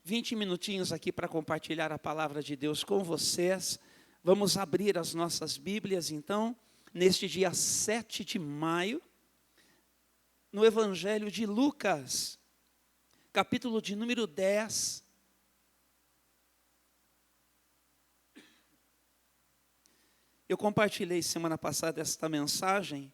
20 minutinhos aqui para compartilhar a palavra de Deus com vocês. Vamos abrir as nossas Bíblias, então, neste dia 7 de maio, no Evangelho de Lucas, capítulo de número 10. Eu compartilhei semana passada esta mensagem,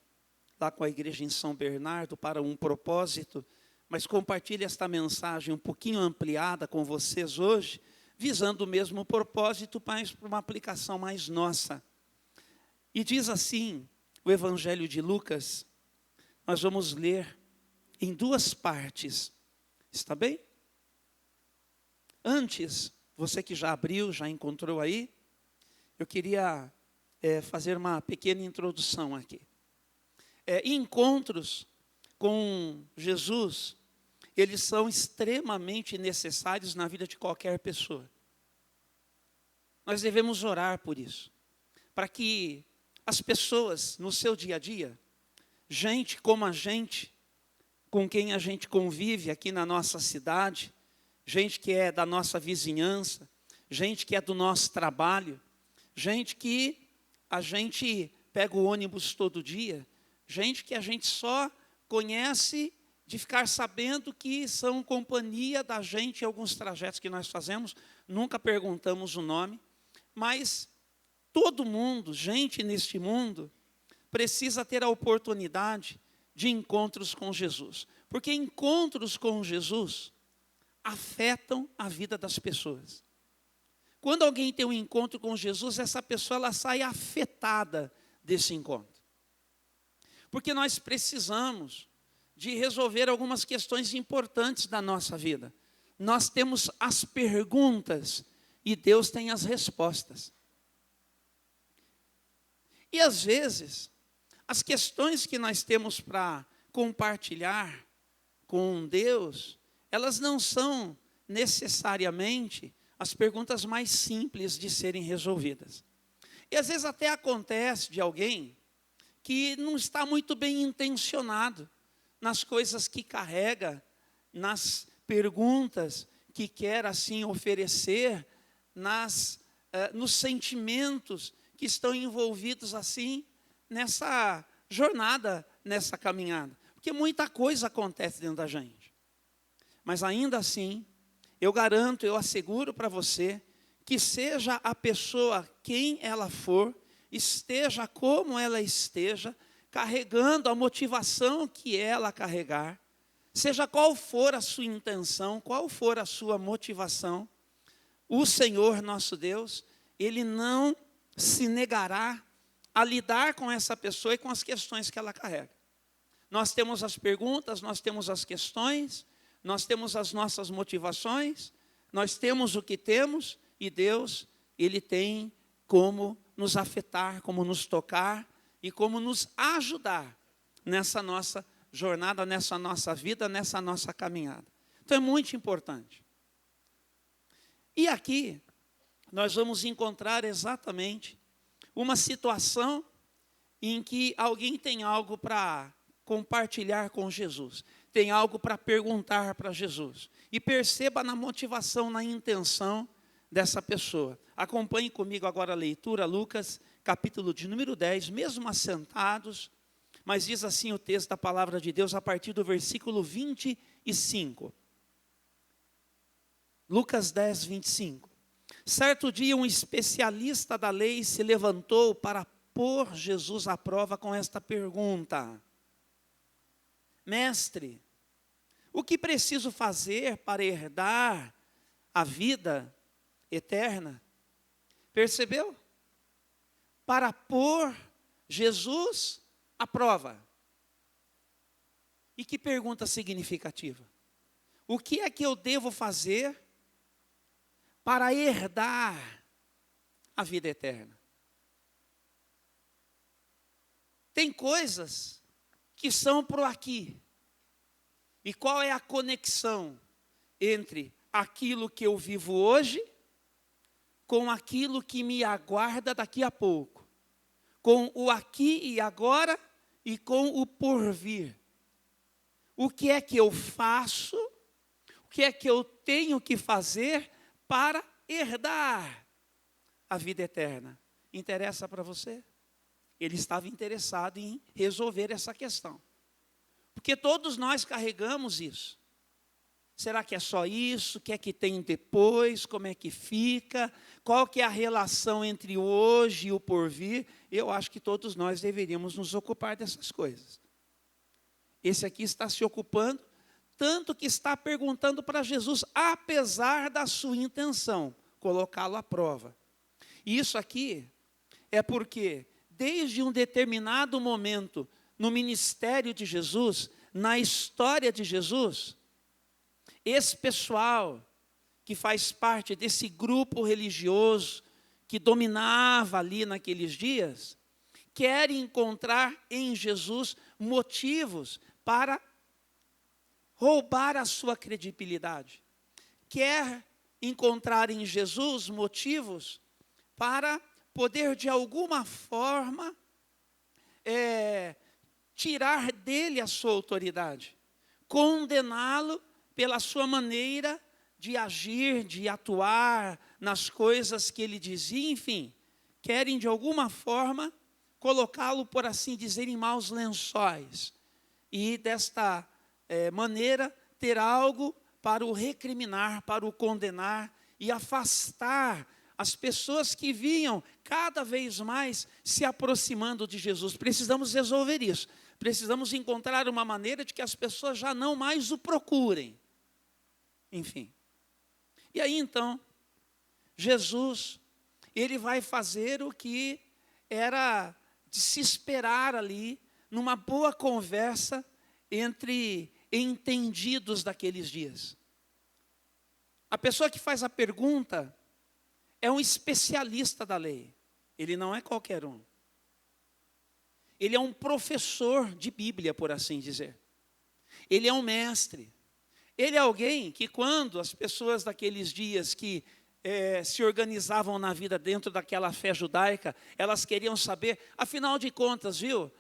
lá com a igreja em São Bernardo, para um propósito, mas compartilho esta mensagem um pouquinho ampliada com vocês hoje, visando o mesmo propósito, mas para uma aplicação mais nossa. E diz assim, o Evangelho de Lucas, nós vamos ler em duas partes, está bem? Antes, você que já abriu, já encontrou aí, eu queria fazer uma pequena introdução aqui. Encontros com Jesus, eles são extremamente necessários na vida de qualquer pessoa. Nós devemos orar por isso, para que as pessoas no seu dia a dia, gente como a gente, com quem a gente convive aqui na nossa cidade, gente que é da nossa vizinhança, gente que é do nosso trabalho, gente que a gente pega o ônibus todo dia, gente que a gente só conhece de ficar sabendo que são companhia da gente em alguns trajetos que nós fazemos, nunca perguntamos o nome, mas todo mundo, gente neste mundo, precisa ter a oportunidade de encontros com Jesus, porque encontros com Jesus afetam a vida das pessoas. Quando alguém tem um encontro com Jesus, essa pessoa ela sai afetada desse encontro. Porque nós precisamos de resolver algumas questões importantes da nossa vida. Nós temos as perguntas e Deus tem as respostas. E às vezes, as questões que nós temos para compartilhar com Deus, elas não são necessariamente as perguntas mais simples de serem resolvidas. E às vezes até acontece de alguém que não está muito bem intencionado nas coisas que carrega, nas perguntas que quer assim oferecer, nos sentimentos que estão envolvidos assim nessa jornada, nessa caminhada. Porque muita coisa acontece dentro da gente. Mas ainda assim, eu garanto, eu asseguro para você, que seja a pessoa quem ela for, esteja como ela esteja, carregando a motivação que ela carregar, seja qual for a sua intenção, qual for a sua motivação, o Senhor nosso Deus, Ele não se negará a lidar com essa pessoa e com as questões que ela carrega. Nós temos as perguntas, nós temos as questões, nós temos as nossas motivações, nós temos o que temos e Deus, Ele tem como nos afetar, como nos tocar e como nos ajudar nessa nossa jornada, nessa nossa vida, nessa nossa caminhada. Então é muito importante. E aqui nós vamos encontrar exatamente uma situação em que alguém tem algo para compartilhar com Jesus, tem algo para perguntar para Jesus. E perceba na motivação, na intenção dessa pessoa. Acompanhe comigo agora a leitura, Lucas, capítulo de número 10, mesmo assentados, mas diz assim o texto da palavra de Deus a partir do versículo 25. Lucas 10, 25. Certo dia um especialista da lei se levantou para pôr Jesus à prova com esta pergunta: Mestre, o que preciso fazer para herdar a vida eterna? Percebeu? Para pôr Jesus à prova. E que pergunta significativa. O que é que eu devo fazer para herdar a vida eterna? Tem coisas que são para o aqui. E qual é a conexão entre aquilo que eu vivo hoje com aquilo que me aguarda daqui a pouco? Com o aqui e agora e com o porvir. O que é que eu faço? que é que eu tenho que fazer para herdar a vida eterna? Interessa para você? Ele estava interessado em resolver essa questão. Porque todos nós carregamos isso. Será que é só isso? O que é que tem depois? Como é que fica? Qual que é a relação entre o hoje e o porvir? Eu acho que todos nós deveríamos nos ocupar dessas coisas. Esse aqui está se ocupando, tanto que está perguntando para Jesus, apesar da sua intenção, colocá-lo à prova. E isso aqui é porque, desde um determinado momento, no ministério de Jesus, na história de Jesus, esse pessoal que faz parte desse grupo religioso que dominava ali naqueles dias, quer encontrar em Jesus motivos para roubar a sua credibilidade. Quer encontrar em Jesus motivos para poder, de alguma forma, tirar dele a sua autoridade, condená-lo pela sua maneira de agir, de atuar nas coisas que ele dizia, enfim, querem de alguma forma colocá-lo, por assim dizer, em maus lençóis, e desta maneira ter algo para o recriminar, para o condenar e afastar as pessoas que vinham cada vez mais se aproximando de Jesus. Precisamos resolver isso. Precisamos encontrar uma maneira de que as pessoas já não mais o procurem. Enfim. E aí então, Jesus, ele vai fazer o que era de se esperar ali, numa boa conversa entre entendidos daqueles dias. A pessoa que faz a pergunta é um especialista da lei. Ele não é qualquer um. Ele é um professor de Bíblia, por assim dizer. Ele é um mestre. Ele é alguém que, quando as pessoas daqueles dias que se organizavam na vida dentro daquela fé judaica, elas queriam saber, afinal de contas, viu?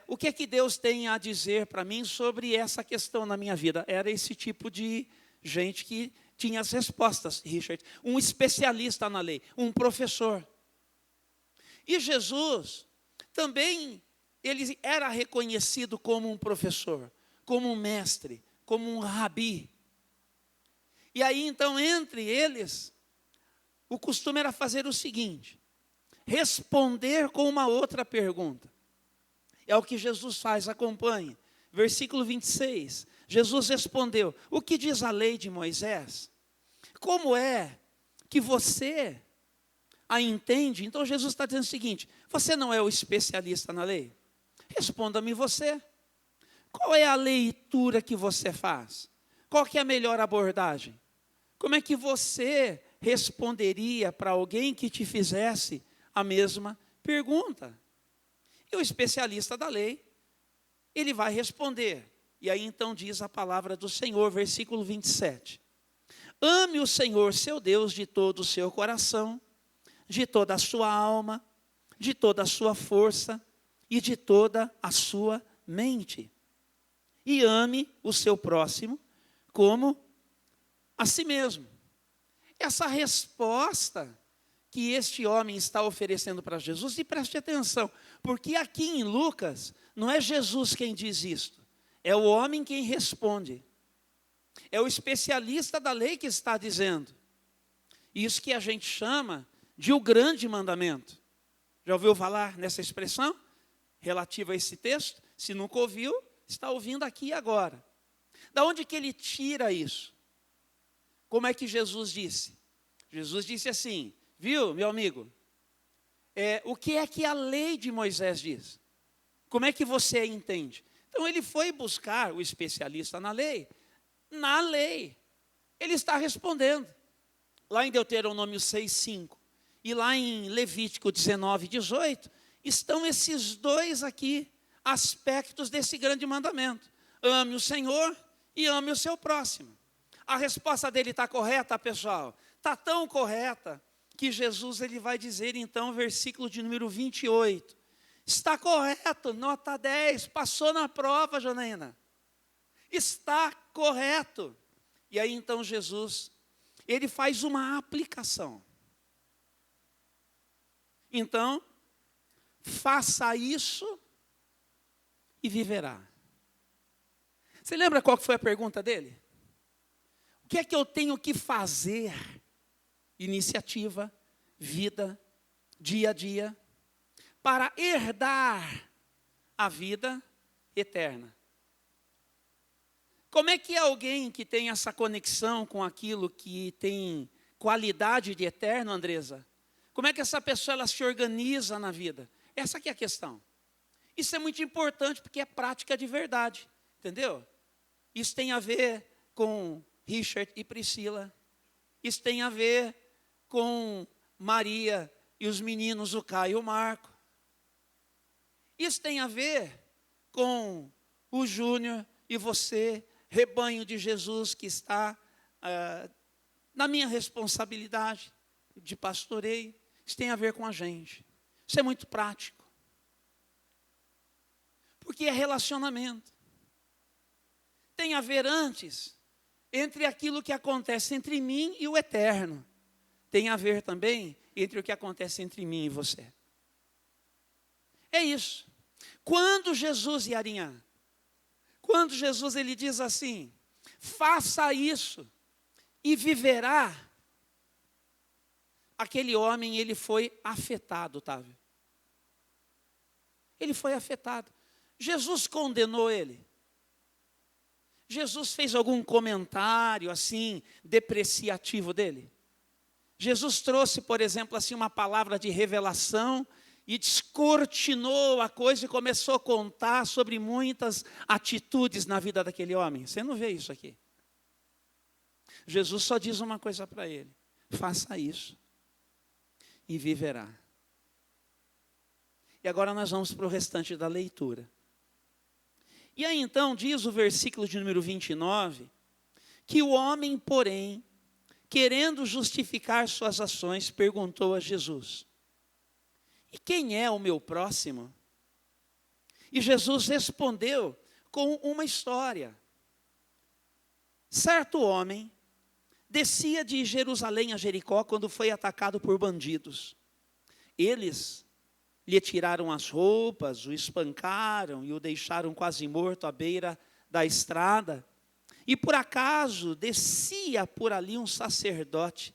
O que é que Deus tem a dizer para mim sobre essa questão na minha vida? Era esse tipo de gente que tinha as respostas, Richard. Um especialista na lei, um professor. E Jesus também, ele era reconhecido como um professor, como um mestre, como um rabi. E aí, então, entre eles, o costume era fazer o seguinte: responder com uma outra pergunta. É o que Jesus faz, acompanhe. Versículo 26, Jesus respondeu: o que diz a lei de Moisés? Como é que você a entende? Então Jesus está dizendo o seguinte: você não é o especialista na lei? Responda-me você. Qual é a leitura que você faz? Qual que é a melhor abordagem? Como é que você responderia para alguém que te fizesse a mesma pergunta? E o especialista da lei, ele vai responder. E aí então diz a palavra do Senhor, versículo 27. Ame o Senhor, seu Deus, de todo o seu coração, de toda a sua alma, de toda a sua força e de toda a sua mente. E ame o seu próximo como a si mesmo. Essa resposta que este homem está oferecendo para Jesus, e preste atenção, porque aqui em Lucas, não é Jesus quem diz isto, é o homem quem responde. É o especialista da lei que está dizendo. Isso que a gente chama de o grande mandamento. Já ouviu falar nessa expressão relativa a esse texto? Se nunca ouviu, está ouvindo aqui agora. Da onde que ele tira isso? Como é que Jesus disse? Jesus disse assim: viu, meu amigo, o que é que a lei de Moisés diz? Como é que você entende? Então ele foi buscar o especialista na lei. Na lei, ele está respondendo. Lá em Deuteronômio 6:5 e lá em Levítico 19:18, estão esses dois aqui, aspectos desse grande mandamento. Ame o Senhor e ame o seu próximo. A resposta dele está correta, pessoal? Está tão correta que Jesus ele vai dizer então, versículo de número 28. Está correto, nota 10, passou na prova, Janaína. Está correto. E aí então Jesus, ele faz uma aplicação. Então, faça isso e viverá. Você lembra qual foi a pergunta dele? O que é que eu tenho que fazer? Iniciativa, vida, dia a dia, para herdar a vida eterna. Como é que alguém que tem essa conexão com aquilo que tem qualidade de eterno, Andresa? Como é que essa pessoa ela se organiza na vida? Essa que é a questão. Isso é muito importante porque é prática de verdade, entendeu? Isso tem a ver com Richard e Priscila. Isso tem a ver com Maria e os meninos, o Caio e o Marco. Isso tem a ver com o Júnior e você, rebanho de Jesus que está na minha responsabilidade de pastoreio. Isso tem a ver com a gente. Isso é muito prático. Porque é relacionamento. Tem a ver antes entre aquilo que acontece entre mim e o eterno. Tem a ver também entre o que acontece entre mim e você. É isso. Quando Jesus, Yarinha, quando Jesus ele diz assim, faça isso e viverá, aquele homem ele foi afetado, Otávio. Ele foi afetado. Jesus condenou ele. Jesus fez algum comentário assim, depreciativo dele? Jesus trouxe, por exemplo, assim, uma palavra de revelação e descortinou a coisa e começou a contar sobre muitas atitudes na vida daquele homem. Você não vê isso aqui. Jesus só diz uma coisa para ele: faça isso e viverá. E agora nós vamos para o restante da leitura. E aí então diz o versículo de número 29, que o homem, porém, querendo justificar suas ações, perguntou a Jesus: e quem é o meu próximo? E Jesus respondeu com uma história. Certo homem descia de Jerusalém a Jericó quando foi atacado por bandidos. Eles lhe tiraram as roupas, o espancaram e o deixaram quase morto à beira da estrada. E por acaso descia por ali um sacerdote.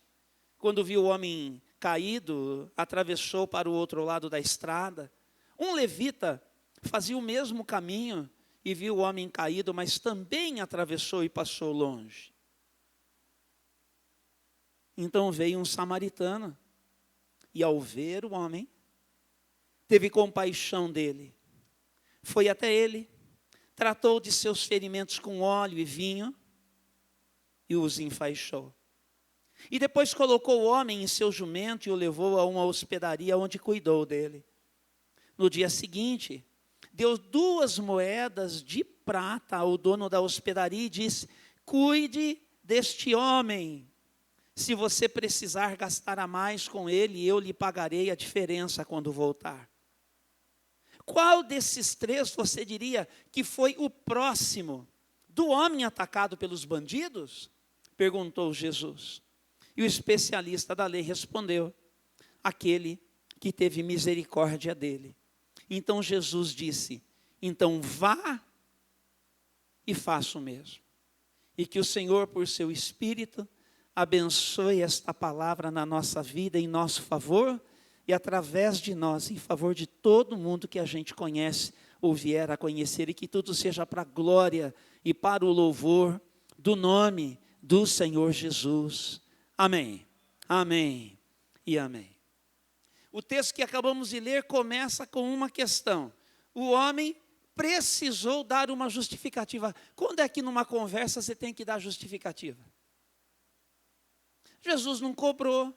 Quando viu o homem caído, atravessou para o outro lado da estrada. Um levita fazia o mesmo caminho e viu o homem caído, mas também atravessou e passou longe. Então veio um samaritano e, ao ver o homem, teve compaixão dele. Foi até ele, tratou de seus ferimentos com óleo e vinho e os enfaixou. E depois colocou o homem em seu jumento e o levou a uma hospedaria onde cuidou dele. No dia seguinte, deu 2 moedas de prata ao dono da hospedaria e disse: cuide deste homem. Se você precisar gastar a mais com ele, eu lhe pagarei a diferença quando voltar. Qual desses 3 você diria que foi o próximo do homem atacado pelos bandidos? Perguntou Jesus. E o especialista da lei respondeu: aquele que teve misericórdia dele. Então Jesus disse: então vá e faça o mesmo. E que o Senhor, por seu Espírito, abençoe esta palavra na nossa vida, em nosso favor, e através de nós, em favor de todo mundo que a gente conhece ou vier a conhecer, e que tudo seja para a glória e para o louvor do nome do Senhor Jesus. Amém, amém e amém. O texto que acabamos de ler começa com uma questão. O homem precisou dar uma justificativa. Quando é que numa conversa você tem que dar justificativa? Jesus não cobrou,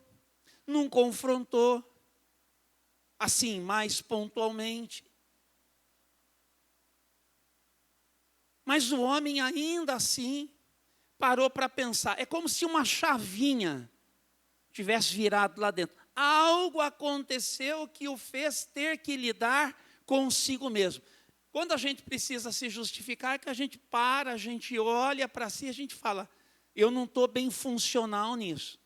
não confrontou, assim, mais pontualmente. Mas o homem ainda assim parou para pensar. É como se uma chavinha tivesse virado lá dentro. Algo aconteceu que o fez ter que lidar consigo mesmo. Quando a gente precisa se justificar, é que a gente para, a gente olha para si, a gente fala: eu não estou bem funcional nisso.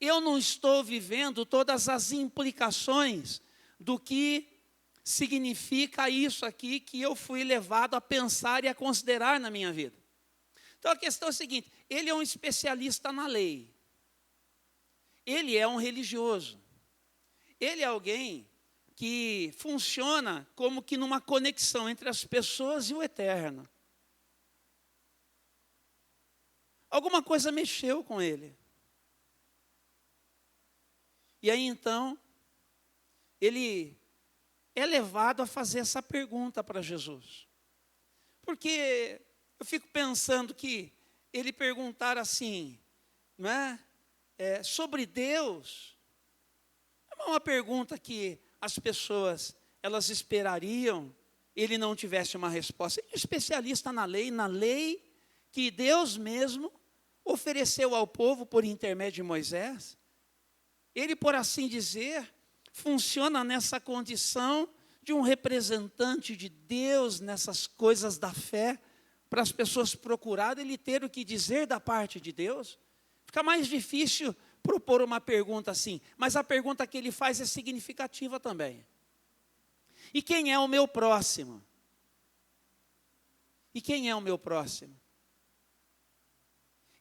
Eu não estou vivendo todas as implicações do que significa isso aqui que eu fui levado a pensar e a considerar na minha vida. Então a questão é a seguinte: ele é um especialista na lei. Ele é um religioso. Ele é alguém que funciona como que numa conexão entre as pessoas e o eterno. Alguma coisa mexeu com ele. E aí então, ele é levado a fazer essa pergunta para Jesus. Porque eu fico pensando que ele perguntar assim, não é? Sobre Deus, é uma pergunta que as pessoas, elas esperariam, ele não tivesse uma resposta. Ele é um especialista na lei que Deus mesmo ofereceu ao povo por intermédio de Moisés. Ele, por assim dizer, funciona nessa condição de um representante de Deus nessas coisas da fé, para as pessoas procurarem ele ter o que dizer da parte de Deus. Fica mais difícil propor uma pergunta assim, mas a pergunta que ele faz é significativa também. E quem é o meu próximo? E quem é o meu próximo?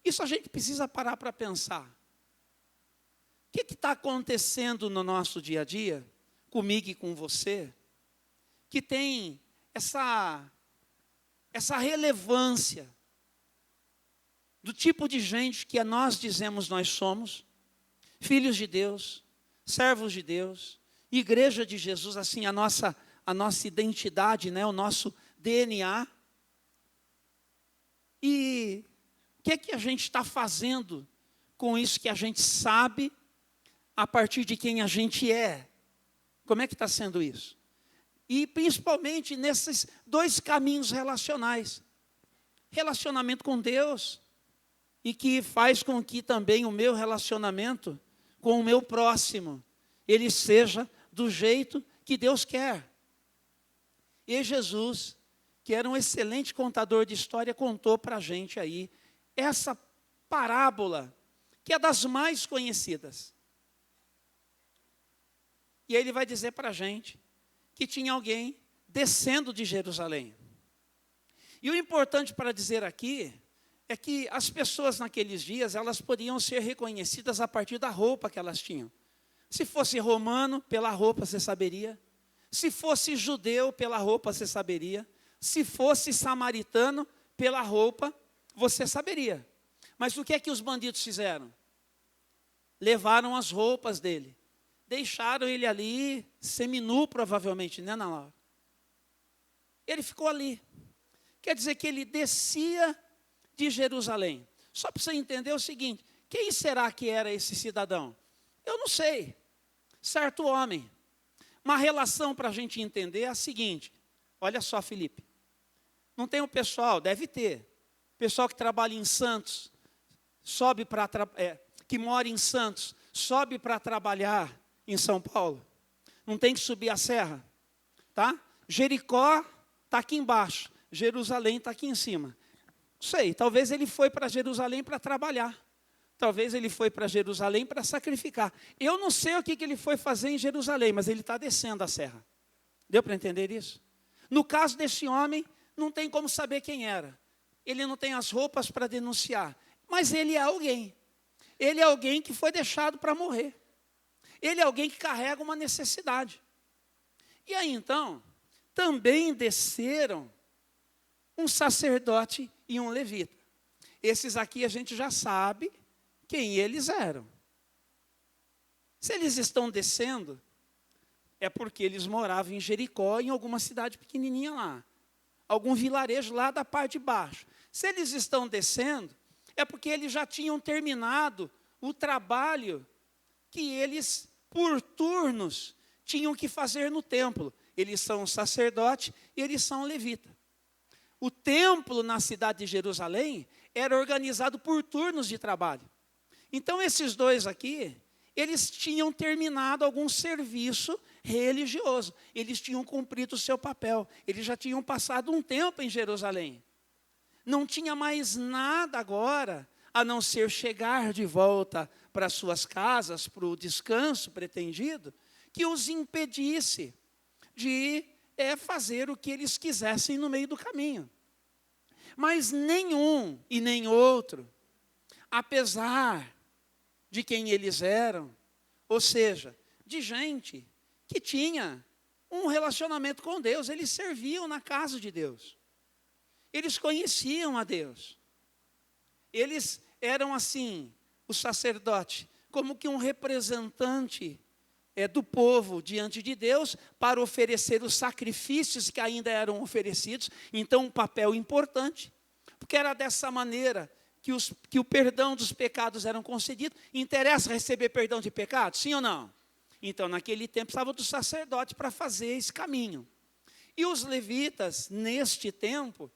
Isso a gente precisa parar para pensar. O que está acontecendo no nosso dia a dia, comigo e com você, que tem essa relevância do tipo de gente que nós dizemos nós somos, filhos de Deus, servos de Deus, igreja de Jesus, assim, a nossa identidade, né, o nosso DNA. E o que a gente está fazendo com isso que a gente sabe a partir de quem a gente é? Como é que está sendo isso? E principalmente nesses dois caminhos relacionais. Relacionamento com Deus, e que faz com que também o meu relacionamento com o meu próximo, ele seja do jeito que Deus quer. E Jesus, que era um excelente contador de história, contou para a gente aí essa parábola, que é das mais conhecidas. E aí ele vai dizer para a gente que tinha alguém descendo de Jerusalém. E o importante para dizer aqui é que as pessoas naqueles dias, elas podiam ser reconhecidas a partir da roupa que elas tinham. Se fosse romano, pela roupa você saberia. Se fosse judeu, pela roupa você saberia. Se fosse samaritano, pela roupa você saberia. Mas o que é que os bandidos fizeram? Levaram as roupas dele. Deixaram ele ali, seminu provavelmente, né, na hora. Ele ficou ali. Quer dizer que ele descia de Jerusalém. Só para você entender o seguinte: quem será que era esse cidadão? Eu não sei. Certo homem. Uma relação para a gente entender é a seguinte: olha só, Felipe. Não tem o pessoal, deve ter. Pessoal que trabalha em Santos, sobe para que mora em Santos, sobe para trabalhar em São Paulo. Não tem que subir a serra, tá? Jericó está aqui embaixo, Jerusalém está aqui em cima. Não sei, talvez ele foi para Jerusalém para trabalhar. Talvez ele foi para Jerusalém para sacrificar. Eu não sei o que ele foi fazer em Jerusalém, mas ele está descendo a serra. Deu para entender isso? No caso desse homem, não tem como saber quem era. Ele não tem as roupas para denunciar. Mas ele é alguém. Ele é alguém que foi deixado para morrer. Ele é alguém que carrega uma necessidade. E aí então, também desceram um sacerdote e um levita. Esses aqui a gente já sabe quem eles eram. Se eles estão descendo, é porque eles moravam em Jericó, em alguma cidade pequenininha lá. Algum vilarejo lá da parte de baixo. Se eles estão descendo, é porque eles já tinham terminado o trabalho que eles, por turnos, tinham que fazer no templo. Eles são sacerdote e eles são levita. O templo na cidade de Jerusalém era organizado por turnos de trabalho. Então esses dois aqui, eles tinham terminado algum serviço religioso. Eles tinham cumprido o seu papel. Eles já tinham passado um tempo em Jerusalém. não tinha mais nada agora, a não ser chegar de volta para suas casas, para o descanso pretendido, que os impedisse de fazer o que eles quisessem no meio do caminho. Mas nenhum e nem outro, apesar de quem eles eram, ou seja, de gente que tinha um relacionamento com Deus, eles serviam na casa de Deus. Eles conheciam a Deus. Eles eram assim, o sacerdote, como que um representante do povo diante de Deus para oferecer os sacrifícios que ainda eram oferecidos. Então, um papel importante, porque era dessa maneira que o perdão dos pecados eram concedidos. Interessa receber perdão de pecados? Sim ou não? Então, naquele tempo, precisava do sacerdote para fazer esse caminho. E os levitas, neste tempo,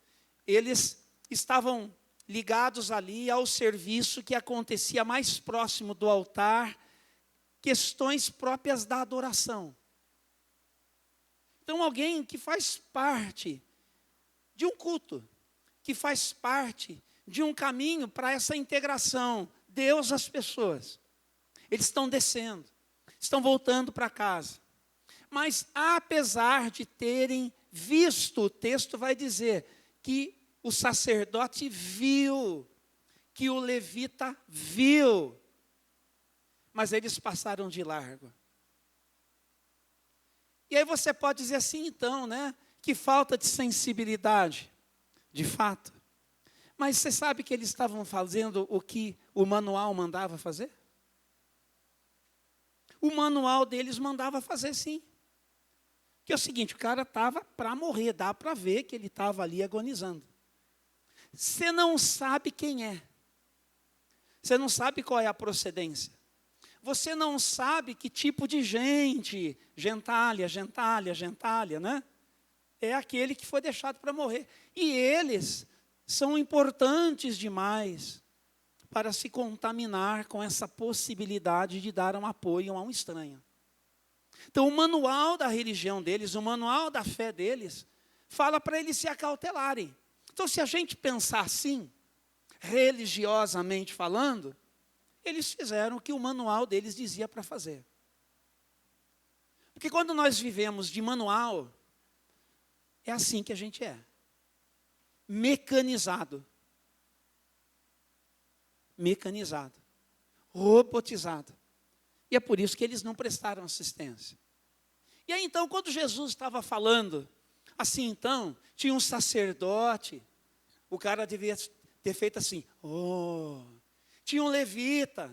eles estavam ligados ali ao serviço que acontecia mais próximo do altar, questões próprias da adoração. Então, alguém que faz parte de um culto, que faz parte de um caminho para essa integração, Deus as pessoas. Eles estão descendo, estão voltando para casa. Mas, apesar de terem visto, o texto vai dizer que o sacerdote viu, que o levita viu, mas eles passaram de largo. E aí você pode dizer assim, então, né? Que falta de sensibilidade, de fato. Mas você sabe que eles estavam fazendo o que o manual mandava fazer? O manual deles mandava fazer sim. Que é o seguinte, o cara estava para morrer, dá para ver que ele estava ali agonizando. Você não sabe quem é. Você não sabe qual é a procedência. Você não sabe que tipo de gente, gentalha, né? É aquele que foi deixado para morrer. E eles são importantes demais para se contaminar com essa possibilidade de dar um apoio a um estranho. Então, o manual da religião deles, o manual da fé deles, fala para eles se acautelarem. Então, se a gente pensar assim, religiosamente falando, eles fizeram o que o manual deles dizia para fazer. Porque quando nós vivemos de manual, é assim que a gente é. Mecanizado. Mecanizado. Robotizado. E é por isso que eles não prestaram assistência. E aí então, quando Jesus estava falando, assim então, tinha um sacerdote, o cara devia ter feito assim, tinha um levita,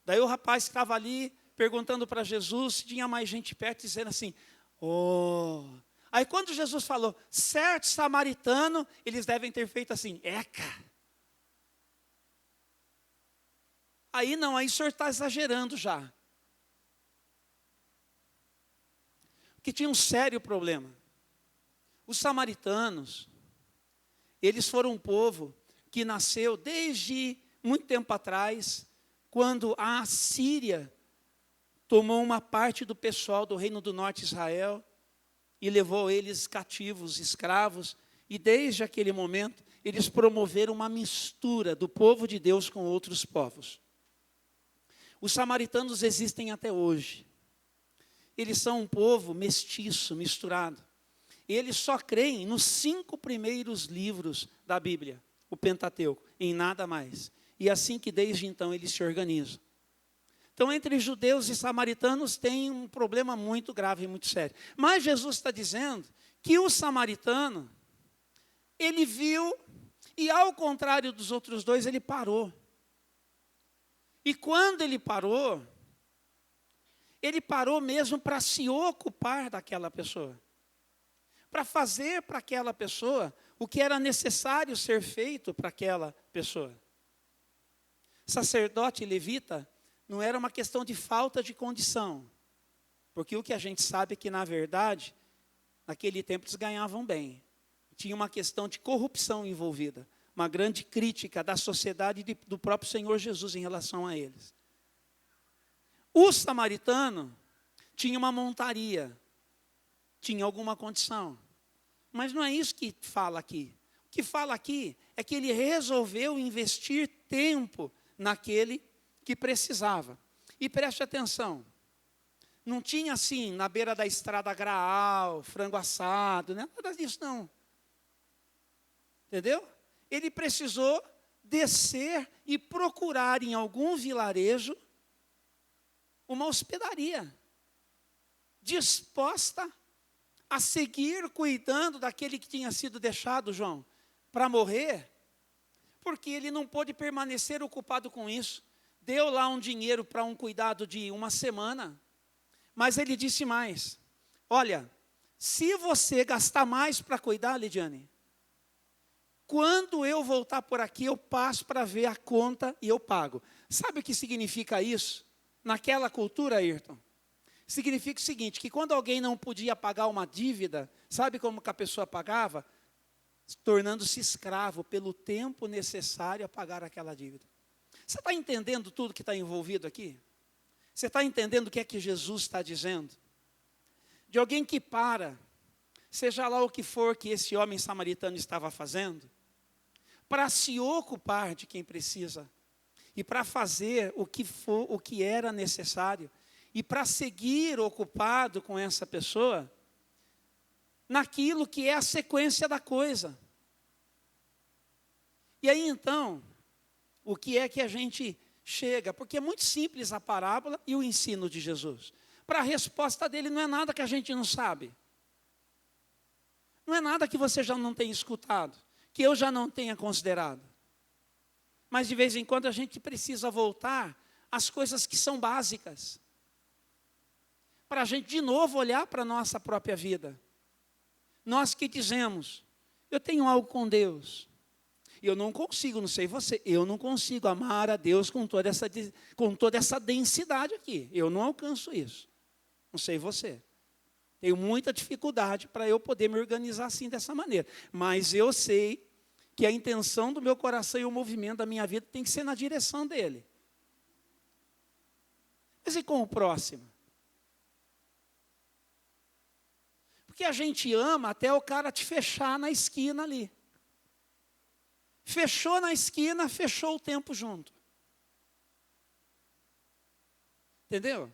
daí o rapaz que estava ali, perguntando para Jesus se tinha mais gente perto, dizendo assim, Aí quando Jesus falou, certo samaritano, eles devem ter feito assim, eca. Aí não, aí o senhor está exagerando já. Porque tinha um sério problema. Os samaritanos, eles foram um povo que nasceu desde muito tempo atrás, quando a Assíria tomou uma parte do pessoal do Reino do Norte de Israel e levou eles cativos, escravos, e desde aquele momento eles promoveram uma mistura do povo de Deus com outros povos. Os samaritanos existem até hoje. Eles são um povo mestiço, misturado. Eles só creem nos 5 primeiros livros da Bíblia, o Pentateuco, em nada mais. E assim que desde então eles se organizam. Então, entre judeus e samaritanos tem um problema muito grave e muito sério. Mas Jesus está dizendo que o samaritano, ele viu, e ao contrário dos outros dois, ele parou. E quando ele parou mesmo para se ocupar daquela pessoa. Para fazer para aquela pessoa o que era necessário ser feito para aquela pessoa. Sacerdote e levita não era uma questão de falta de condição. Porque o que a gente sabe é que, na verdade, naquele tempo eles ganhavam bem. Tinha uma questão de corrupção envolvida. Uma grande crítica da sociedade e do próprio Senhor Jesus em relação a eles. O samaritano tinha uma montaria, tinha alguma condição. Mas não é isso que fala aqui. O que fala aqui é que ele resolveu investir tempo naquele que precisava. E preste atenção, não tinha assim, na beira da estrada Graal, frango assado, né? Nada disso não. Entendeu? Ele precisou descer e procurar em algum vilarejo uma hospedaria, disposta a seguir cuidando daquele que tinha sido deixado, João, para morrer, porque ele não pôde permanecer ocupado com isso. Deu lá um dinheiro para um cuidado de uma semana, mas ele disse mais: olha, se você gastar mais para cuidar, Lidiane, quando eu voltar por aqui, eu passo para ver a conta e eu pago. Sabe o que significa isso? Naquela cultura, Ayrton, significa o seguinte, que quando alguém não podia pagar uma dívida, sabe como que a pessoa pagava? Tornando-se escravo pelo tempo necessário a pagar aquela dívida. Você está entendendo tudo que está envolvido aqui? Você está entendendo o que é que Jesus está dizendo? De alguém que seja lá o que for que esse homem samaritano estava fazendo, para se ocupar de quem precisa, e para fazer o que era necessário, e para seguir ocupado com essa pessoa, naquilo que é a sequência da coisa. E aí então, o que é que a gente chega? Porque é muito simples a parábola e o ensino de Jesus. Para a resposta dele não é nada que a gente não sabe. Não é nada que você já não tenha escutado, que eu já não tenha considerado. Mas de vez em quando a gente precisa voltar às coisas que são básicas, para a gente de novo olhar para a nossa própria vida. Nós que dizemos, eu tenho algo com Deus, e eu não consigo, não sei você, eu não consigo amar a Deus com toda essa densidade aqui. Eu não alcanço isso. Não sei você. Tenho muita dificuldade para eu poder me organizar assim dessa maneira. Mas eu sei que a intenção do meu coração e o movimento da minha vida tem que ser na direção dele. Mas e com o próximo? Porque a gente ama até o cara te fechar na esquina ali. Fechou na esquina, fechou o tempo junto. Entendeu?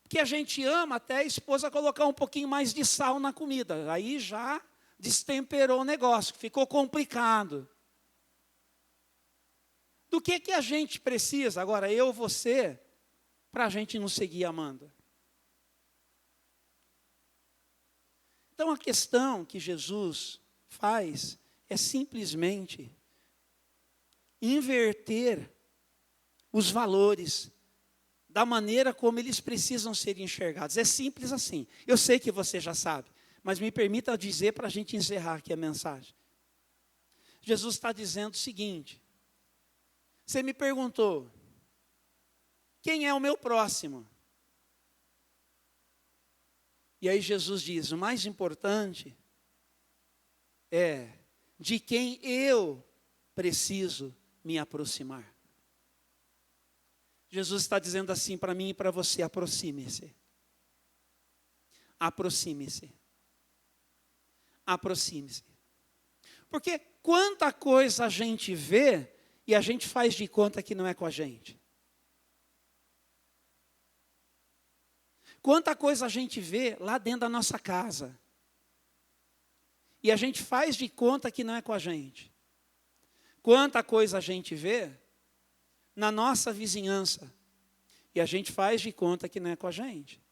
Porque a gente ama até a esposa colocar um pouquinho mais de sal na comida. Aí já destemperou o negócio, ficou complicado. Do que a gente precisa, agora eu, você, para a gente não seguir amando? Então a questão que Jesus faz é simplesmente inverter os valores da maneira como eles precisam ser enxergados. É simples assim. Eu sei que você já sabe, mas me permita dizer para a gente encerrar aqui a mensagem. Jesus está dizendo o seguinte: você me perguntou, quem é o meu próximo? E aí Jesus diz, o mais importante é de quem eu preciso me aproximar. Jesus está dizendo assim para mim e para você, aproxime-se. Aproxime-se. Aproxime-se. Porque quanta coisa a gente vê e a gente faz de conta que não é com a gente. Quanta coisa a gente vê lá dentro da nossa casa. E a gente faz de conta que não é com a gente. Quanta coisa a gente vê na nossa vizinhança. E a gente faz de conta que não é com a gente.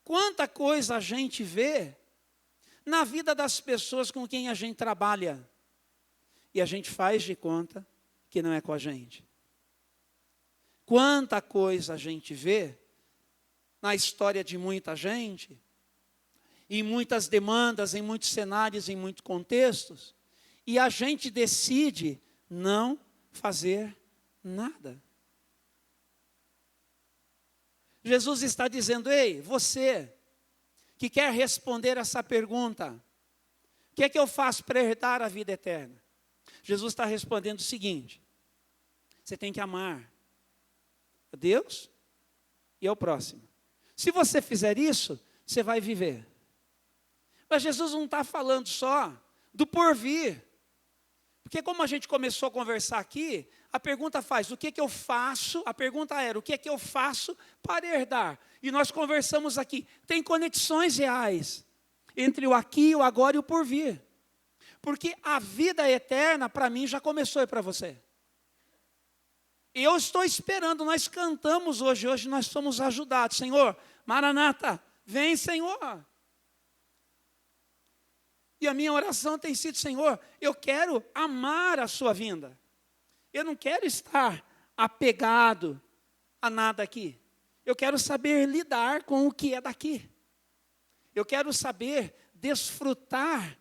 Quanta coisa a gente vê na vida das pessoas com quem a gente trabalha. E a gente faz de conta que não é com a gente. Quanta coisa a gente vê na história de muita gente, em muitas demandas, em muitos cenários, em muitos contextos, e a gente decide não fazer nada. Jesus está dizendo, ei, você que quer responder essa pergunta, o que é que eu faço para herdar a vida eterna? Jesus está respondendo o seguinte, você tem que amar a Deus e ao próximo. Se você fizer isso, você vai viver. Mas Jesus não está falando só do porvir. Porque como a gente começou a conversar aqui, a pergunta faz, o que que eu faço? A pergunta era, o que que eu faço para herdar? E nós conversamos aqui, tem conexões reais entre o aqui, o agora e o porvir. Porque a vida eterna, para mim, já começou e para você. Eu estou esperando, nós cantamos hoje nós somos ajudados. Senhor, Maranata, vem, Senhor. E a minha oração tem sido, Senhor, eu quero amar a sua vinda. Eu não quero estar apegado a nada aqui. Eu quero saber lidar com o que é daqui. Eu quero saber desfrutar,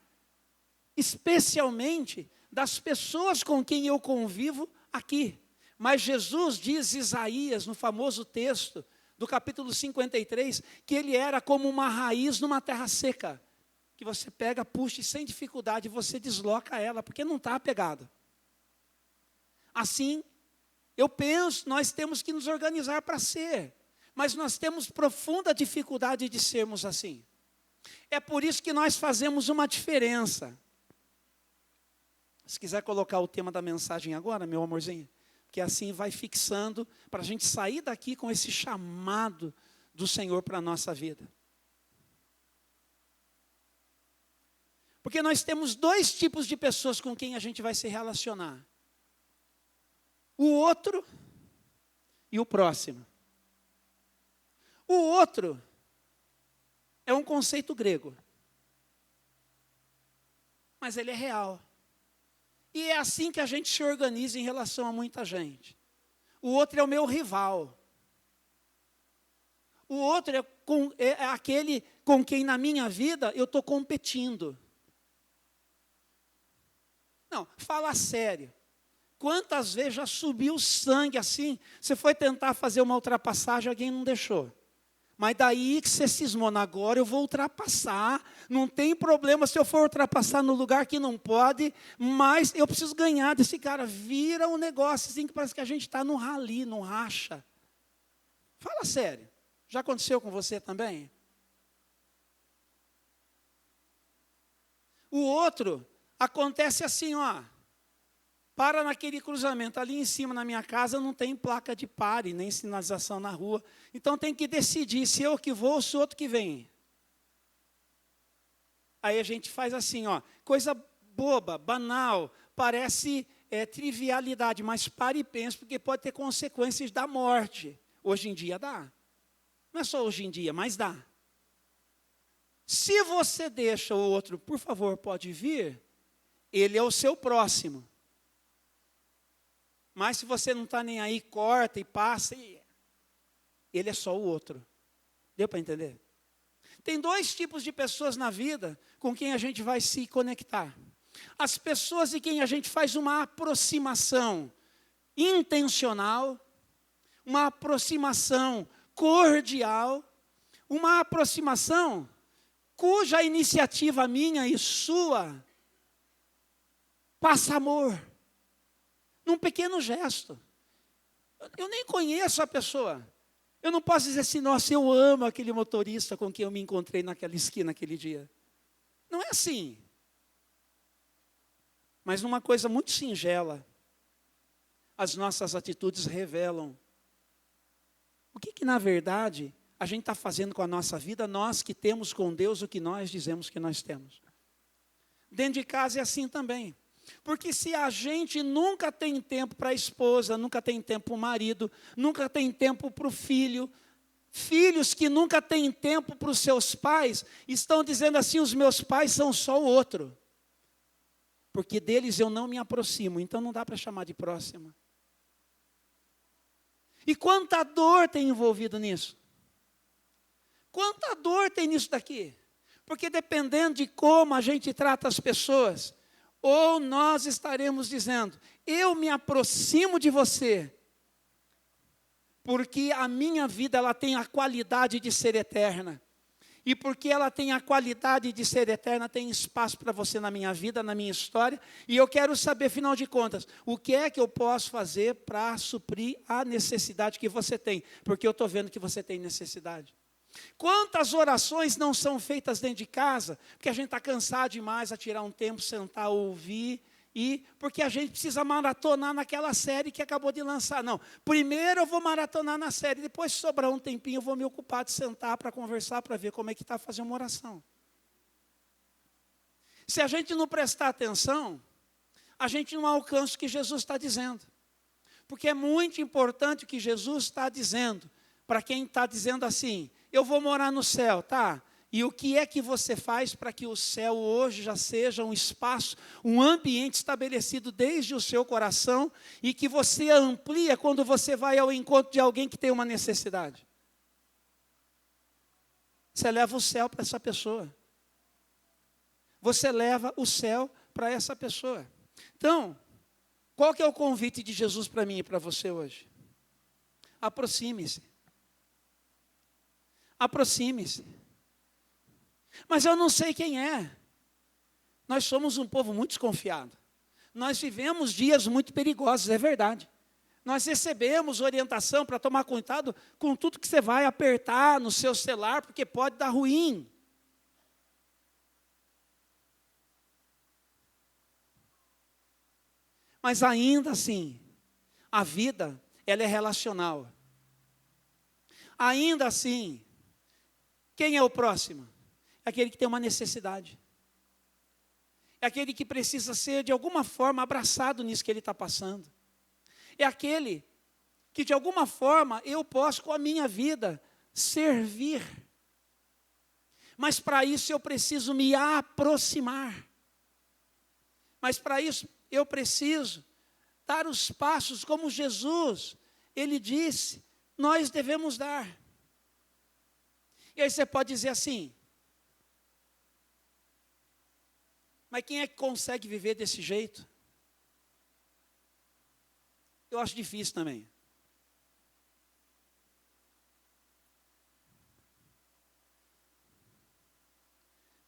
especialmente, das pessoas com quem eu convivo aqui. Mas Jesus diz, Isaías, no famoso texto do capítulo 53, que ele era como uma raiz numa terra seca, que você pega, puxa e sem dificuldade você desloca ela, porque não está apegado. Assim, eu penso, nós temos que nos organizar para ser, mas nós temos profunda dificuldade de sermos assim. É por isso que nós fazemos uma diferença. Se quiser colocar o tema da mensagem agora, meu amorzinho, que assim vai fixando, para a gente sair daqui com esse chamado do Senhor para a nossa vida. Porque nós temos dois tipos de pessoas com quem a gente vai se relacionar. O outro e o próximo. O outro é um conceito grego. Mas ele é real. E é assim que a gente se organiza em relação a muita gente. O outro é o meu rival. O outro é aquele com quem na minha vida eu estou competindo. Não, fala sério. Quantas vezes já subiu o sangue assim, você foi tentar fazer uma ultrapassagem, alguém não deixou. Mas daí que você cismou, agora eu vou ultrapassar, não tem problema se eu for ultrapassar no lugar que não pode, mas eu preciso ganhar desse cara. Vira um negócio assim que parece que a gente está no rally, no racha. Fala sério, já aconteceu com você também? O outro acontece assim, ó. Para naquele cruzamento, ali em cima na minha casa não tem placa de pare, nem sinalização na rua. Então tem que decidir se eu que vou ou se o outro que vem. Aí a gente faz assim, ó, coisa boba, banal, parece trivialidade, mas pare e pense, porque pode ter consequências da morte. Hoje em dia dá. Não é só hoje em dia, mas dá. Se você deixa o outro, por favor, pode vir, ele é o seu próximo. Mas se você não está nem aí, corta e passa, ele é só o outro. Deu para entender? Tem dois tipos de pessoas na vida com quem a gente vai se conectar. As pessoas de quem a gente faz uma aproximação intencional, uma aproximação cordial, uma aproximação cuja iniciativa minha e sua passa amor. Num pequeno gesto. Eu nem conheço a pessoa. Eu não posso dizer assim, nossa, eu amo aquele motorista com quem eu me encontrei naquela esquina aquele dia. Não é assim. Mas numa coisa muito singela, as nossas atitudes revelam o que na verdade a gente está fazendo com a nossa vida, nós que temos com Deus o que nós dizemos que nós temos. Dentro de casa é assim também. Porque se a gente nunca tem tempo para a esposa, nunca tem tempo para o marido, nunca tem tempo para o filho, filhos que nunca têm tempo para os seus pais, estão dizendo assim, os meus pais são só o outro. Porque deles eu não me aproximo, então não dá para chamar de próxima. E quanta dor tem envolvido nisso? Quanta dor tem nisso daqui? Porque dependendo de como a gente trata as pessoas, ou nós estaremos dizendo, eu me aproximo de você, porque a minha vida ela tem a qualidade de ser eterna. E porque ela tem a qualidade de ser eterna, tem espaço para você na minha vida, na minha história. E eu quero saber, afinal de contas, o que é que eu posso fazer para suprir a necessidade que você tem? Porque eu estou vendo que você tem necessidade. Quantas orações não são feitas dentro de casa, porque a gente está cansado demais a tirar um tempo, sentar, ouvir E porque a gente precisa maratonar naquela série que acabou de lançar. Não, primeiro eu vou maratonar na série, depois se sobrar um tempinho eu vou me ocupar de sentar para conversar, para ver como é que está, fazer uma oração. Se a gente não prestar atenção, a gente não alcança o que Jesus está dizendo. Porque é muito importante o que Jesus está dizendo, para quem está dizendo assim, eu vou morar no céu, tá? E o que é que você faz para que o céu hoje já seja um espaço, um ambiente estabelecido desde o seu coração e que você amplia quando você vai ao encontro de alguém que tem uma necessidade? Você leva o céu para essa pessoa. Você leva o céu para essa pessoa. Então, qual que é o convite de Jesus para mim e para você hoje? Aproxime-se. Aproxime-se. Mas eu não sei quem é. Nós somos um povo muito desconfiado. Nós vivemos dias muito perigosos, é verdade. Nós recebemos orientação para tomar cuidado com tudo que você vai apertar no seu celular, porque pode dar ruim. Mas ainda assim, a vida, ela é relacional. Ainda assim, quem é o próximo? É aquele que tem uma necessidade. É aquele que precisa ser, de alguma forma, abraçado nisso que ele está passando. É aquele que, de alguma forma, eu posso, com a minha vida, servir. Mas, para isso, eu preciso me aproximar. Mas, para isso, eu preciso dar os passos como Jesus, ele disse, nós devemos dar. E aí você pode dizer assim, mas quem é que consegue viver desse jeito? Eu acho difícil também.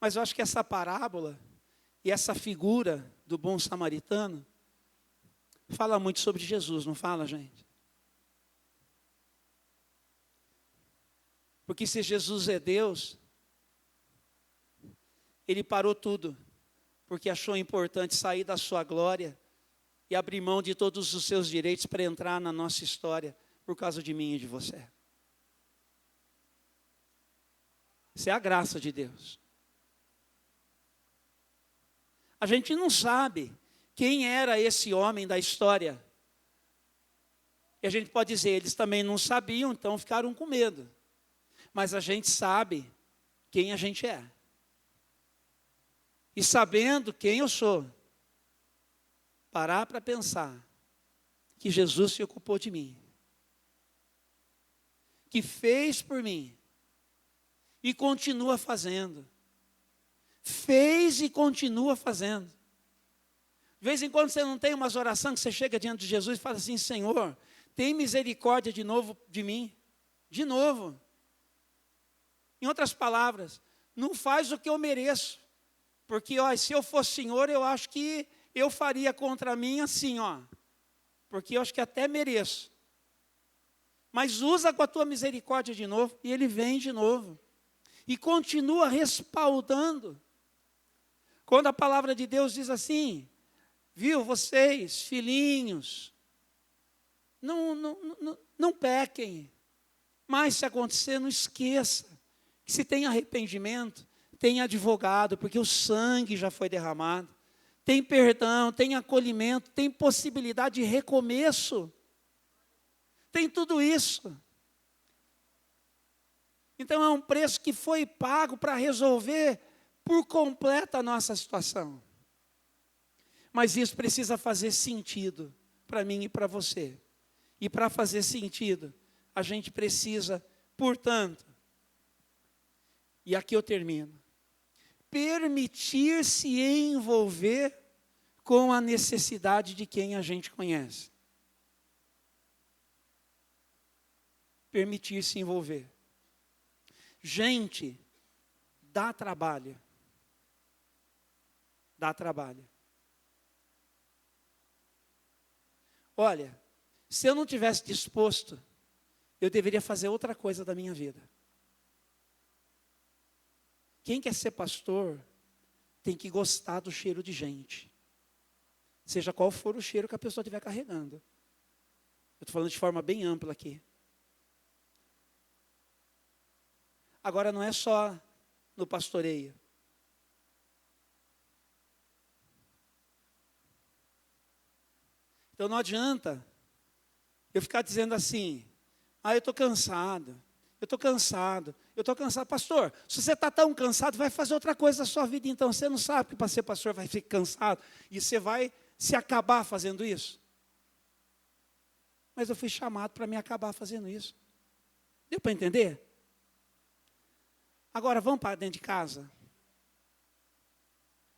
Mas eu acho que essa parábola e essa figura do bom samaritano fala muito sobre Jesus, não fala, gente? Porque se Jesus é Deus, ele parou tudo, porque achou importante sair da sua glória e abrir mão de todos os seus direitos para entrar na nossa história, por causa de mim e de você. Isso é a graça de Deus. A gente não sabe quem era esse homem da história. E a gente pode dizer, eles também não sabiam, então ficaram com medo. Mas a gente sabe quem a gente é. E sabendo quem eu sou, parar para pensar que Jesus se ocupou de mim, que fez por mim e continua fazendo. Fez e continua fazendo. De vez em quando você não tem umas orações que você chega diante de Jesus e fala assim, Senhor, tem misericórdia de novo de mim. De novo. Em outras palavras, não faz o que eu mereço. Porque, se eu fosse Senhor, eu acho que eu faria contra mim assim, porque eu acho que até mereço. Mas usa com a tua misericórdia de novo, e ele vem de novo. E continua respaldando. Quando a palavra de Deus diz assim, viu, vocês, filhinhos, não pequem. Mas se acontecer, não esqueça que se tem arrependimento, tem advogado, porque o sangue já foi derramado. Tem perdão, tem acolhimento, tem possibilidade de recomeço. Tem tudo isso. Então é um preço que foi pago para resolver por completo a nossa situação. Mas isso precisa fazer sentido para mim e para você. E para fazer sentido, a gente precisa, portanto, e aqui eu termino, permitir-se envolver com a necessidade de quem a gente conhece. Permitir-se envolver. Gente, dá trabalho. Dá trabalho. Olha, se eu não tivesse disposto, eu deveria fazer outra coisa da minha vida. Quem quer ser pastor tem que gostar do cheiro de gente. seja qual for o cheiro que a pessoa estiver carregando. Eu estou falando de forma bem ampla aqui. Agora, não é só no pastoreio. Então não adianta eu ficar dizendo assim, eu estou cansado, eu estou cansado, eu estou cansado. Pastor, se você está tão cansado, vai fazer outra coisa da sua vida então. Você não sabe que para ser pastor vai ficar cansado e você vai se acabar fazendo isso? Mas eu fui chamado para me acabar fazendo isso. Deu para entender? Agora vamos para dentro de casa.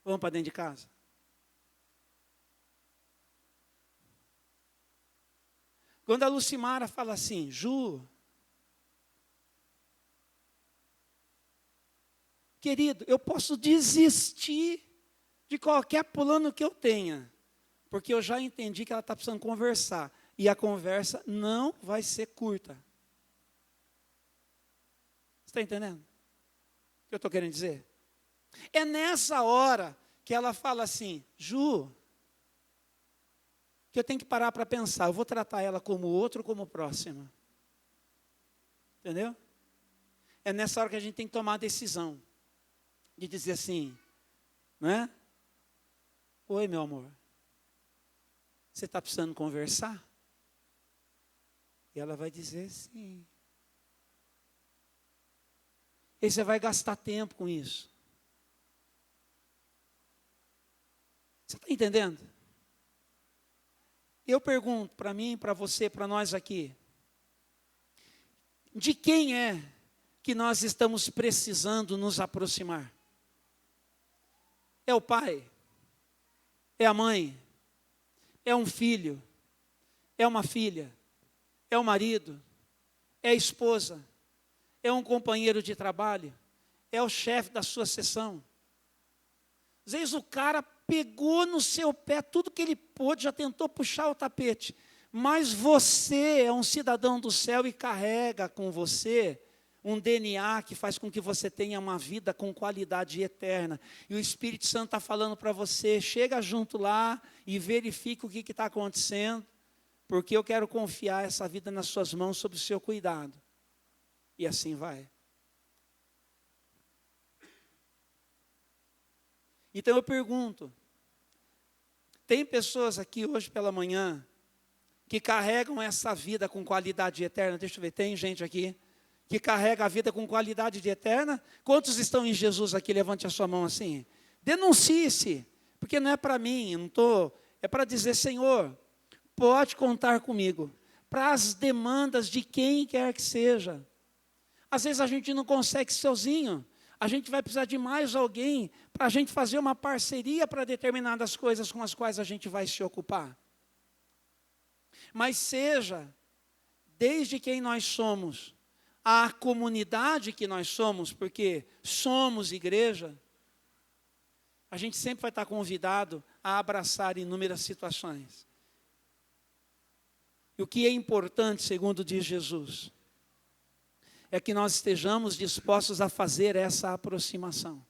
Vamos para dentro de casa. Quando a Lucimara fala assim, Ju, querido, eu posso desistir de qualquer plano que eu tenha, porque eu já entendi que ela está precisando conversar, e a conversa não vai ser curta. Você está entendendo o que eu estou querendo dizer? É nessa hora que ela fala assim, Ju, que eu tenho que parar para pensar, eu vou tratar ela como outro ou como próxima? Entendeu? É nessa hora que a gente tem que tomar a decisão, de dizer assim, não é? Oi, meu amor, você está precisando conversar? E ela vai dizer sim. E você vai gastar tempo com isso. Você está entendendo? Eu pergunto para mim, para você, para nós aqui, de quem é que nós estamos precisando nos aproximar? É o pai? É a mãe? É um filho? É uma filha? É o marido? É a esposa? É um companheiro de trabalho? É o chefe da sua seção? Às vezes o cara pegou no seu pé tudo que ele pôde, já tentou puxar o tapete. Mas você é um cidadão do céu e carrega com você um DNA que faz com que você tenha uma vida com qualidade eterna. E o Espírito Santo está falando para você, chega junto lá e verifica o que está acontecendo, porque eu quero confiar essa vida nas suas mãos, sob o seu cuidado. E assim vai. Então eu pergunto, tem pessoas aqui hoje pela manhã que carregam essa vida com qualidade eterna? Deixa eu ver, tem gente aqui que carrega a vida com qualidade de eterna? Quantos estão em Jesus aqui? Levante a sua mão assim. Denuncie-se, porque não é para mim, é para dizer, Senhor, pode contar comigo, para as demandas de quem quer que seja. Às vezes a gente não consegue sozinho, a gente vai precisar de mais alguém para a gente fazer uma parceria para determinadas coisas com as quais a gente vai se ocupar. Mas seja, desde quem nós somos, a comunidade que nós somos, porque somos igreja, a gente sempre vai estar convidado a abraçar inúmeras situações. E o que é importante, segundo diz Jesus, é que nós estejamos dispostos a fazer essa aproximação.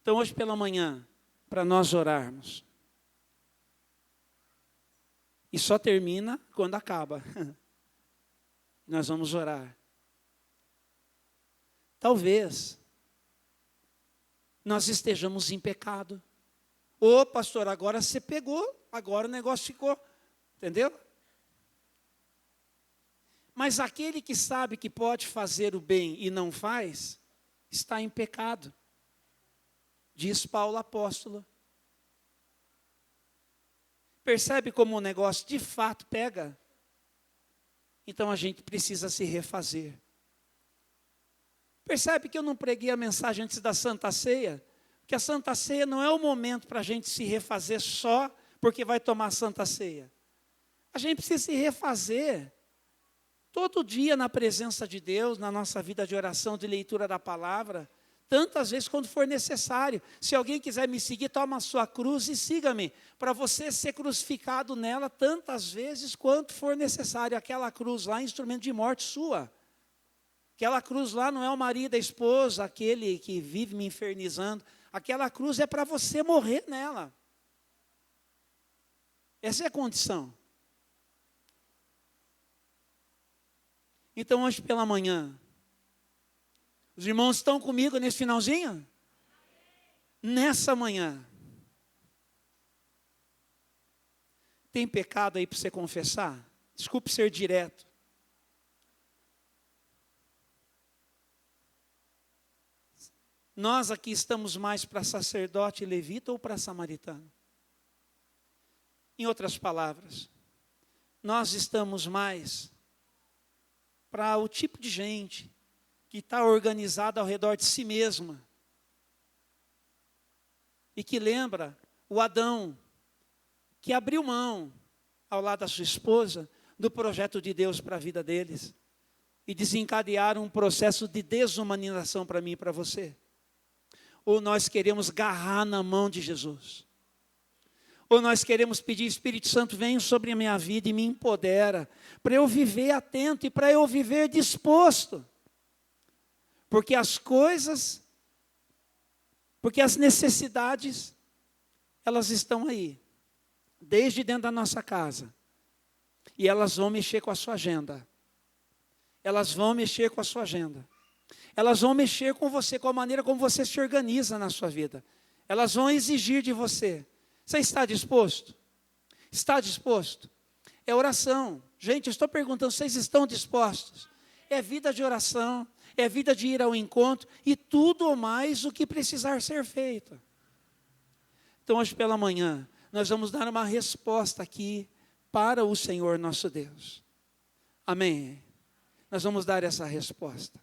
Então, hoje pela manhã, para nós orarmos. E só termina quando acaba. Nós vamos orar. Talvez nós estejamos em pecado. Ô pastor, agora você pegou, agora o negócio ficou, entendeu? Mas aquele que sabe que pode fazer o bem e não faz, está em pecado. Diz Paulo apóstolo. Percebe como o negócio de fato pega? Então a gente precisa se refazer. Percebe que eu não preguei a mensagem antes da Santa Ceia? Porque a Santa Ceia não é o momento para a gente se refazer só porque vai tomar a Santa Ceia. A gente precisa se refazer todo dia na presença de Deus, na nossa vida de oração, de leitura da palavra, tantas vezes quando for necessário. Se alguém quiser me seguir, toma a sua cruz e siga-me, para você ser crucificado nela tantas vezes quanto for necessário. Aquela cruz lá é instrumento de morte sua. Aquela cruz lá não é o marido, a esposa, aquele que vive me infernizando. Aquela cruz é para você morrer nela. Essa é a condição. Então, hoje pela manhã, os irmãos estão comigo nesse finalzinho? Nessa manhã. Tem pecado aí para você confessar? Desculpe ser direto. Nós aqui estamos mais para sacerdote e levita ou para samaritano? Em outras palavras, nós estamos mais para o tipo de gente que está organizada ao redor de si mesma e que lembra o Adão que abriu mão ao lado da sua esposa do projeto de Deus para a vida deles e desencadearam um processo de desumanização para mim e para você. Ou nós queremos agarrar na mão de Jesus. Ou nós queremos pedir, Espírito Santo, vem sobre a minha vida e me empodera, para eu viver atento e para eu viver disposto. Porque as necessidades, elas estão aí, desde dentro da nossa casa. E elas vão mexer com a sua agenda. Elas vão mexer com a sua agenda. Elas vão mexer com você, com a maneira como você se organiza na sua vida. Elas vão exigir de você. Você está disposto? Está disposto? É oração. Gente, eu estou perguntando, vocês estão dispostos? É vida de oração, é vida de ir ao encontro e tudo ou mais o que precisar ser feito. Então, hoje pela manhã, nós vamos dar uma resposta aqui para o Senhor nosso Deus. Amém? Nós vamos dar essa resposta.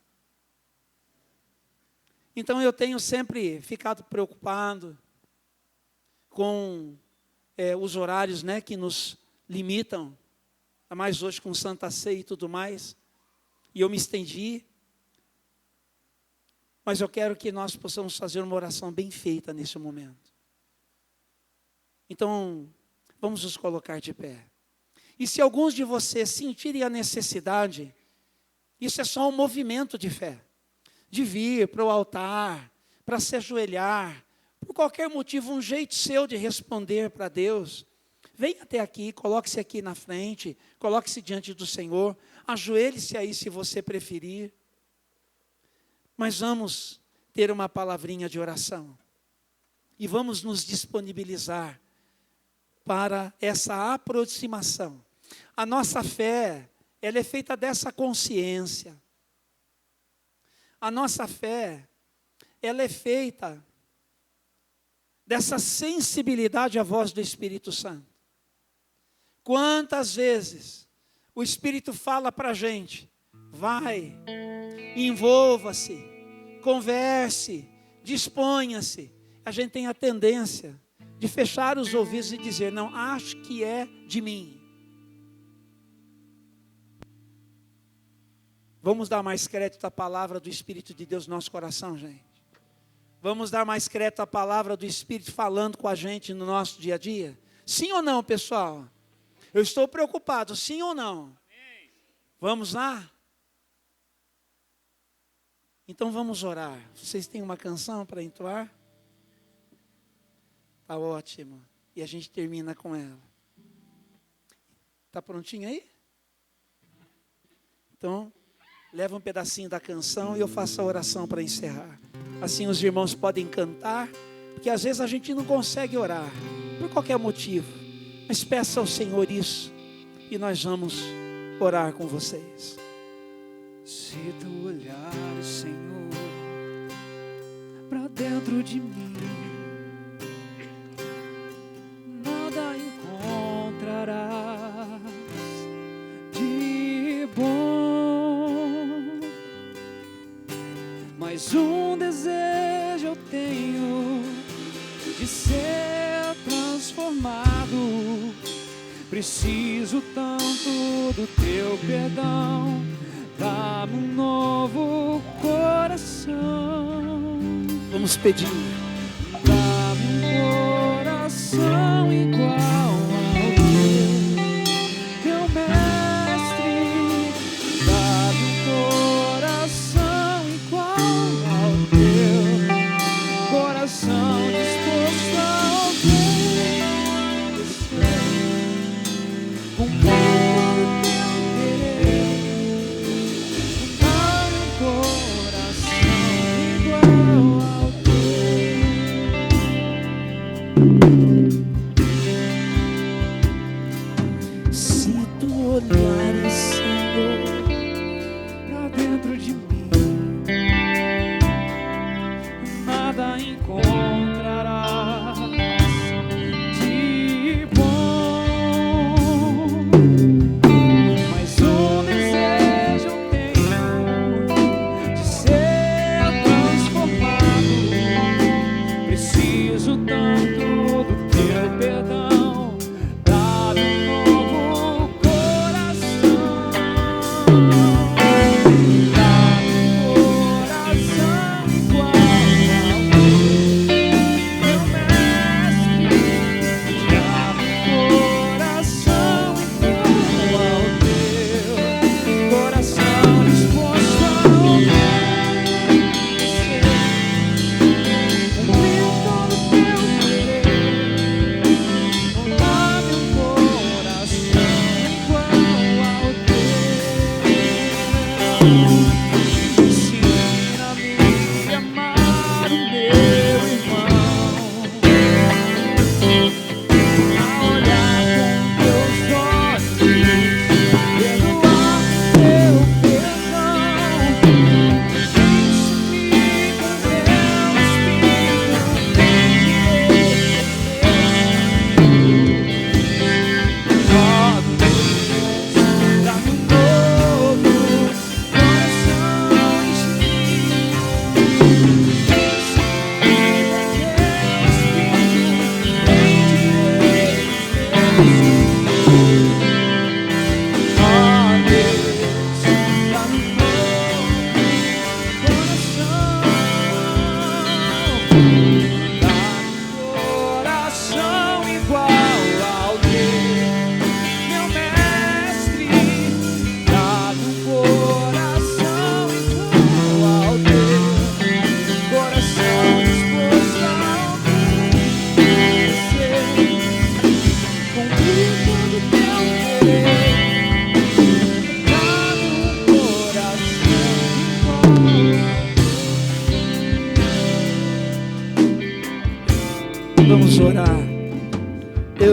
Então, eu tenho sempre ficado preocupado com os horários, né, que nos limitam, ainda mais hoje com Santa Ceia e tudo mais, e eu me estendi, mas eu quero que nós possamos fazer uma oração bem feita nesse momento. Então, vamos nos colocar de pé. E se alguns de vocês sentirem a necessidade, isso é só um movimento de fé, de vir para o altar, para se ajoelhar, por qualquer motivo, um jeito seu de responder para Deus. Venha até aqui, coloque-se aqui na frente, coloque-se diante do Senhor, ajoelhe-se aí se você preferir. Mas vamos ter uma palavrinha de oração. E vamos nos disponibilizar para essa aproximação. A nossa fé, ela é feita dessa consciência. A nossa fé, ela é feita dessa sensibilidade à voz do Espírito Santo. Quantas vezes o Espírito fala para a gente, vai, envolva-se, converse, disponha-se. A gente tem a tendência de fechar os ouvidos e dizer, não, acho que é de mim. Vamos dar mais crédito à palavra do Espírito de Deus no nosso coração, gente. Vamos dar mais crédito à palavra do Espírito falando com a gente no nosso dia a dia? Sim ou não, pessoal? Eu estou preocupado, sim ou não? Vamos lá? Então vamos orar. Vocês têm uma canção para entoar? Está ótimo. E a gente termina com ela. Está prontinho aí? Então, leva um pedacinho da canção e eu faço a oração para encerrar. Assim os irmãos podem cantar, porque às vezes a gente não consegue orar, por qualquer motivo. Mas peça ao Senhor isso, e nós vamos orar com vocês. Se tu olhares, Senhor, para dentro de mim, nada encontrarás de bom, mas um desejo eu tenho de ser transformado. Preciso tanto do teu perdão, dá-me um novo coração. Vamos pedir. Dá-me um coração igual ao teu mestre. Dá-me um coração igual ao teu coração, disposto a obedecer.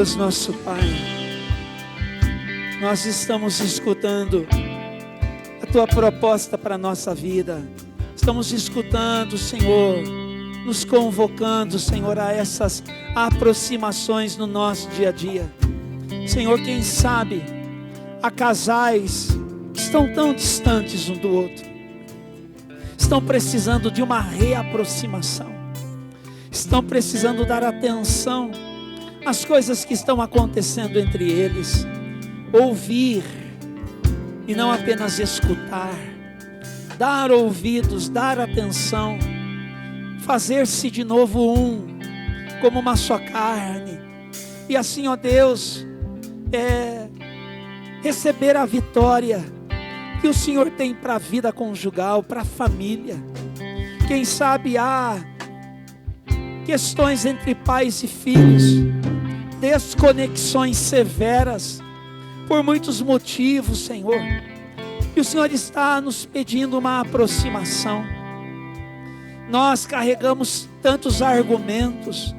Deus, nosso Pai, nós estamos escutando a Tua proposta para a nossa vida. Estamos escutando, Senhor, nos convocando, Senhor, a essas aproximações no nosso dia a dia. Senhor, quem sabe há casais que estão tão distantes um do outro, estão precisando de uma reaproximação, estão precisando dar atenção às coisas que estão acontecendo entre eles, ouvir e não apenas escutar, dar ouvidos, dar atenção, fazer-se de novo um, como uma só carne, e assim, ó Deus, receber a vitória que o Senhor tem para a vida conjugal, para a família. Quem sabe há questões entre pais e filhos, desconexões severas, por muitos motivos, Senhor, e o Senhor está nos pedindo uma aproximação. Nós carregamos tantos argumentos,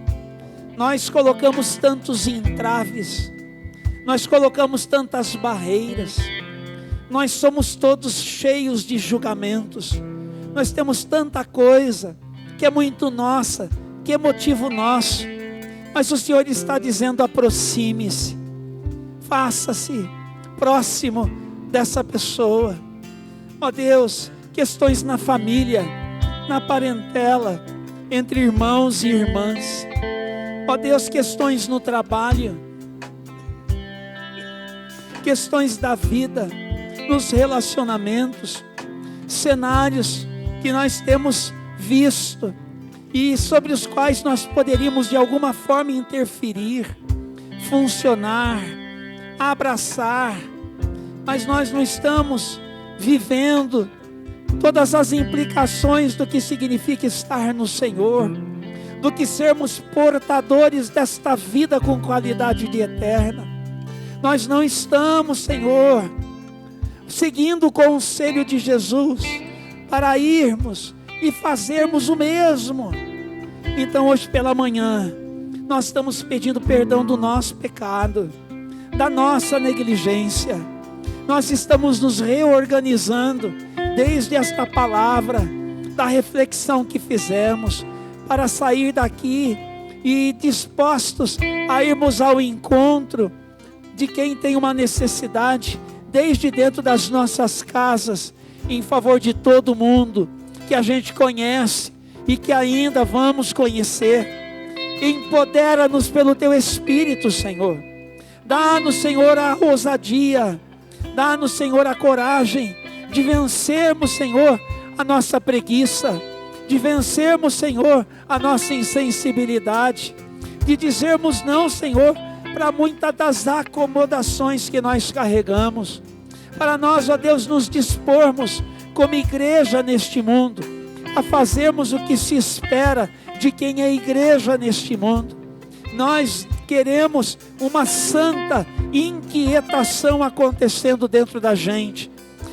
nós colocamos tantos entraves, nós colocamos tantas barreiras, nós somos todos cheios de julgamentos, nós temos tanta coisa que é muito nossa, que é motivo nosso, mas o Senhor está dizendo: aproxime-se, faça-se próximo dessa pessoa. Ó Deus, questões na família, na parentela, entre irmãos e irmãs. Ó Deus, questões no trabalho, questões da vida, nos relacionamentos, cenários que nós temos visto e sobre os quais nós poderíamos de alguma forma interferir, funcionar, abraçar, mas nós não estamos vivendo todas as implicações do que significa estar no Senhor, do que sermos portadores desta vida com qualidade de eterna. Nós não estamos, Senhor, seguindo o conselho de Jesus para irmos e fazermos o mesmo. Então hoje pela manhã nós estamos pedindo perdão do nosso pecado, da nossa negligência. Nós estamos nos reorganizando desde esta palavra, da reflexão que fizemos, para sair daqui e dispostos a irmos ao encontro de quem tem uma necessidade, desde dentro das nossas casas, em favor de todo mundo que a gente conhece e que ainda vamos conhecer. Empodera-nos pelo Teu Espírito, Senhor. Dá-nos, Senhor, a ousadia, dá-nos, Senhor, a coragem de vencermos, Senhor, a nossa preguiça, de vencermos, Senhor, a nossa insensibilidade, de dizermos não, Senhor, para muitas das acomodações que nós carregamos, para nós, ó Deus, nos dispormos como igreja neste mundo, a fazermos o que se espera de quem é igreja neste mundo. Nós queremos uma santa inquietação acontecendo dentro da gente,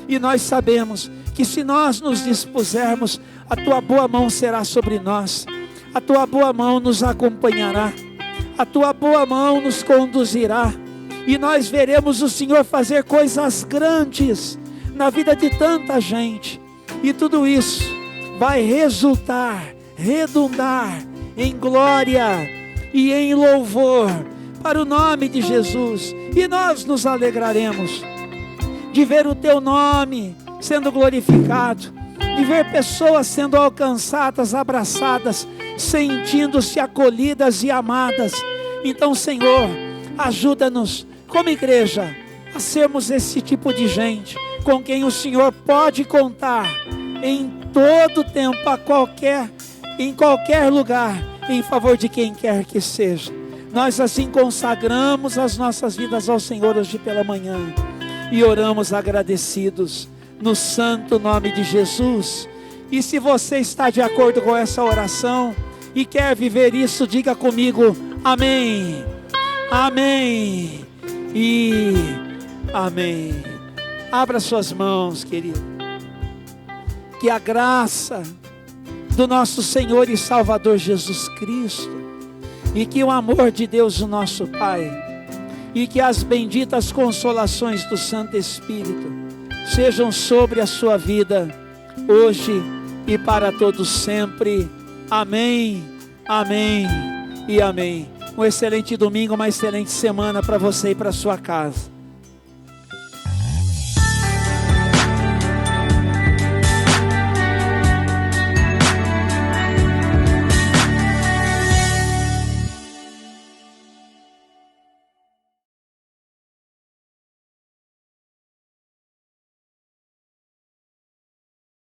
e nós sabemos que se nós nos dispusermos, a Tua boa mão será sobre nós, a Tua boa mão nos acompanhará, a Tua boa mão nos conduzirá, e nós veremos o Senhor fazer coisas grandes na vida de tanta gente, e tudo isso vai redundar em glória e em louvor para o nome de Jesus, e nós nos alegraremos de ver o Teu nome sendo glorificado, de ver pessoas sendo alcançadas, abraçadas, sentindo-se acolhidas e amadas. Então, Senhor, ajuda-nos como igreja a sermos esse tipo de gente com quem o Senhor pode contar em todo tempo, em qualquer lugar, em favor de quem quer que seja. Nós assim consagramos as nossas vidas ao Senhor hoje pela manhã e oramos agradecidos no santo nome de Jesus. E se você está de acordo com essa oração e quer viver isso, diga comigo: amém, amém e amém. Abra suas mãos, querido. Que a graça do nosso Senhor e Salvador Jesus Cristo, E que o amor de Deus, o nosso Pai, e que as benditas consolações do Santo Espírito sejam sobre a sua vida, hoje e para todos sempre. Amém, amém e amém. Um excelente domingo, uma excelente semana para você e para sua casa.